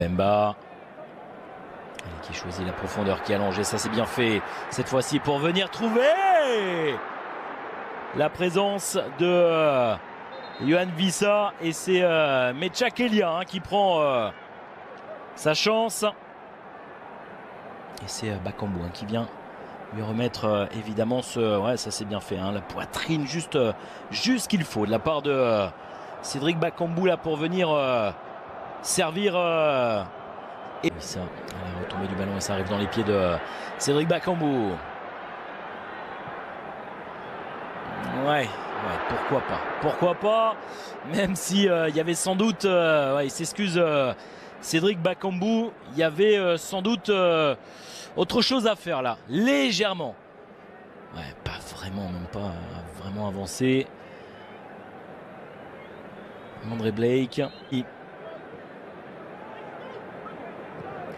Mbemba qui choisit la profondeur, qui est allongée, ça c'est bien fait cette fois-ci pour venir trouver la présence de Yohan Wissa, et c'est Mecha Kelia qui prend sa chance, et c'est Bakambu qui vient lui remettre évidemment ouais, ça c'est bien fait, la poitrine juste qu'il faut de la part de Cédric Bakambu là pour venir servir et ça, la retombée du ballon, et ça arrive dans les pieds de Cédric Bakambu. Ouais, pourquoi pas, même si il y avait sans doute, il s'excuse Cédric Bakambu, il y avait sans doute autre chose à faire là, légèrement. Ouais, pas vraiment, même pas vraiment avancé. André Blake.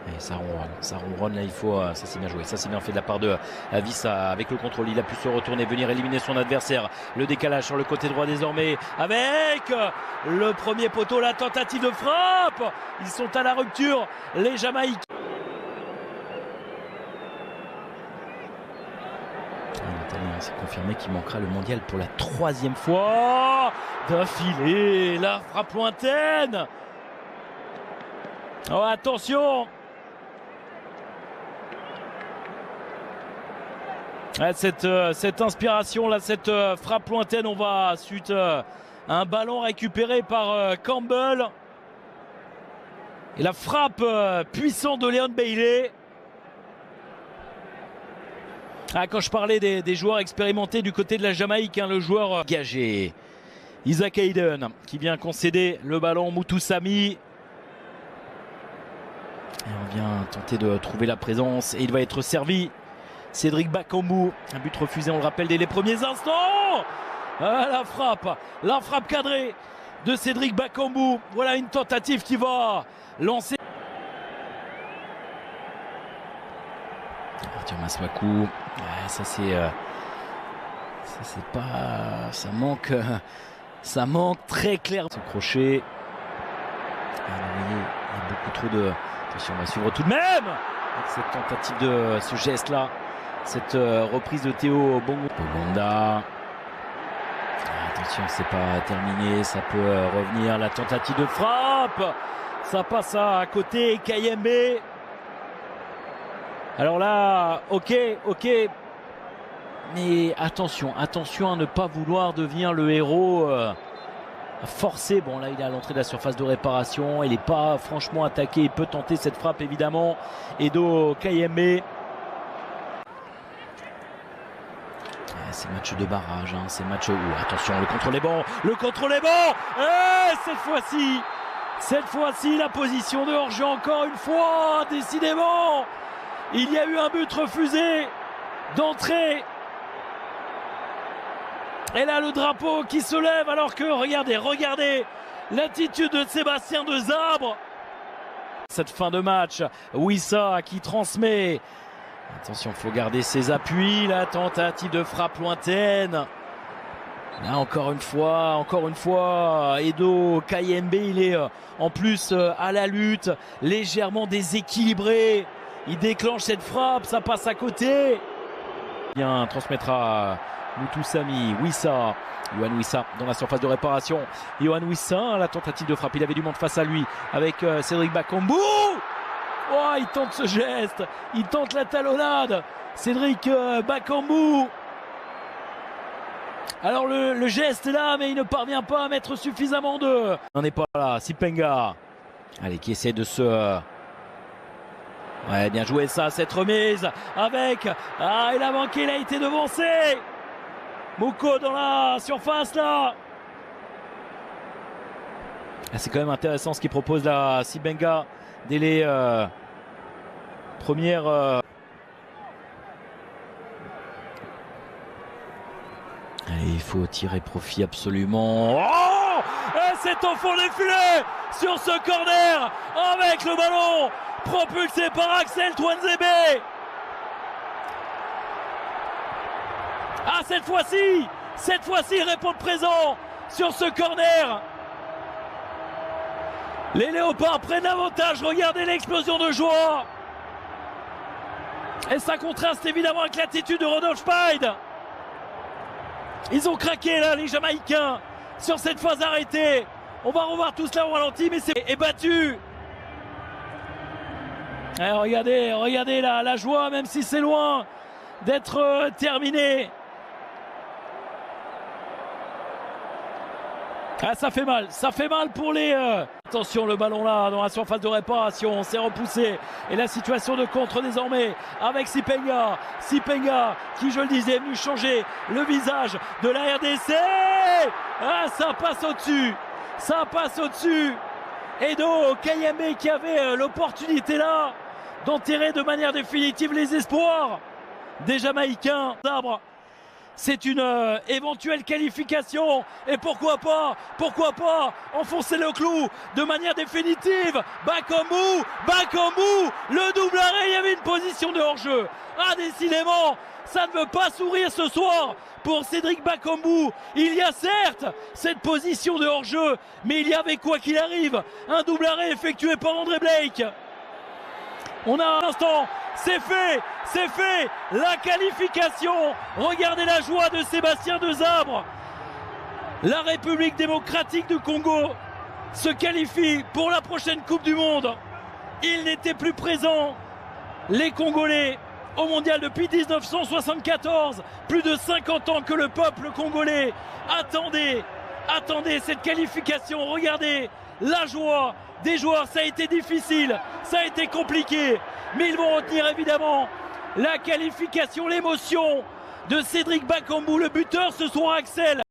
Et ça ronronne là, il faut, ça c'est bien joué, ça c'est bien fait de la part de Wissa avec le contrôle, il a pu se retourner, venir éliminer son adversaire, le décalage sur le côté droit désormais avec le premier poteau, la tentative de frappe, ils sont à la rupture les Jamaïcains. L'Italien s'est confirmé qu'il manquera le mondial pour la 3e fois d'affilée, la frappe lointaine. Oh, attention. Cette inspiration là, cette frappe lointaine, on va suite à un ballon récupéré par Campbell, et la frappe puissante de Leon Bailey. Quand je parlais des joueurs expérimentés du côté de la Jamaïque, le joueur engagé Isaac Hayden qui vient concéder le ballon, Mutusami. Et on vient tenter de trouver la présence, et il va être servi. Cédric Bakambu, un but refusé, on le rappelle, dès les premiers instants. La frappe cadrée de Cédric Bakambu. Voilà une tentative qui va lancer. Arthur Masuaku, ouais, ça c'est pas, ça manque très clair. Ce crochet, il y a beaucoup trop de. Attention, on va suivre tout de même avec cette tentative de ce geste là, cette reprise de Théo Bongonda. Attention, c'est pas terminé, ça peut revenir, la tentative de frappe, ça passe à côté, Kayembe. Alors là, ok, mais attention à ne pas vouloir devenir le héros forcé. Bon là, il est à l'entrée de la surface de réparation, il n'est pas franchement attaqué, il peut tenter cette frappe évidemment. Edo Kayembe. C'est match de barrage, c'est match où, attention, le contrôle est bon, et cette fois-ci la position de hors-jeu encore une fois, décidément. Il y a eu un but refusé d'entrée. Et là, le drapeau qui se lève, alors que, regardez l'attitude de Sébastien Desabre. Cette fin de match, Wissa qui transmet. Attention, il faut garder ses appuis. La tentative de frappe lointaine. Là, encore une fois, Edo Kayembe, il est en plus à la lutte, légèrement déséquilibré. Il déclenche cette frappe, ça passe à côté. Bien, transmettra Mutusami, Wissa, Yohan Wissa dans la surface de réparation. Yohan Wissa, la tentative de frappe, il avait du monde face à lui avec Cédric Bakambu. Oh, il tente ce geste, il tente la talonnade, Cédric Bakambu. Alors le geste est là, mais il ne parvient pas à mettre suffisamment de... On n'est pas là, Sipenga. Allez, qui essaie de se... Ouais, bien joué ça, cette remise avec... il a manqué, il a été devancé. Moko dans la surface là. C'est quand même intéressant ce qu'il propose là, Sipenga, dès les premières... Allez, il faut tirer profit absolument. Oh, et c'est au fond des filets sur ce corner avec le ballon propulsé par Axel Tuanzebe. Cette fois-ci, il répond présent sur ce corner. Les Léopards prennent l'avantage. Regardez l'explosion de joie. Et ça contraste évidemment avec l'attitude de Rodolphe Schmeid. Ils ont craqué là, les Jamaïcains, sur cette phase arrêtée. On va revoir tout cela au ralenti, mais c'est battu. Et regardez la joie, même si c'est loin d'être terminé. Ah, ça fait mal pour les... Attention, le ballon là, dans la surface de réparation, c'est repoussé. Et la situation de contre désormais avec Sipenga. Sipenga, qui je le disais, est venu changer le visage de la RDC. Ah, ça passe au-dessus. Edo Kayembe qui avait l'opportunité là d'enterrer de manière définitive les espoirs des Jamaïcains. C'est une éventuelle qualification et pourquoi pas enfoncer le clou de manière définitive. Bakambu, le double arrêt, il y avait une position de hors-jeu. Ah, décidément, ça ne veut pas sourire ce soir pour Cédric Bakambu. Il y a certes cette position de hors-jeu, mais il y avait quoi qu'il arrive un double arrêt effectué par André Blake. On a un instant, c'est fait, la qualification. Regardez la joie de Sébastien Desabre. La République démocratique du Congo se qualifie pour la prochaine Coupe du Monde. Il n'était plus présent, les Congolais, au mondial depuis 1974. Plus de 50 ans que le peuple congolais attendait cette qualification. Regardez la joie des joueurs, ça a été difficile, ça a été compliqué, mais ils vont retenir évidemment la qualification, l'émotion de Cédric Bakambu, le buteur ce soir, Axel.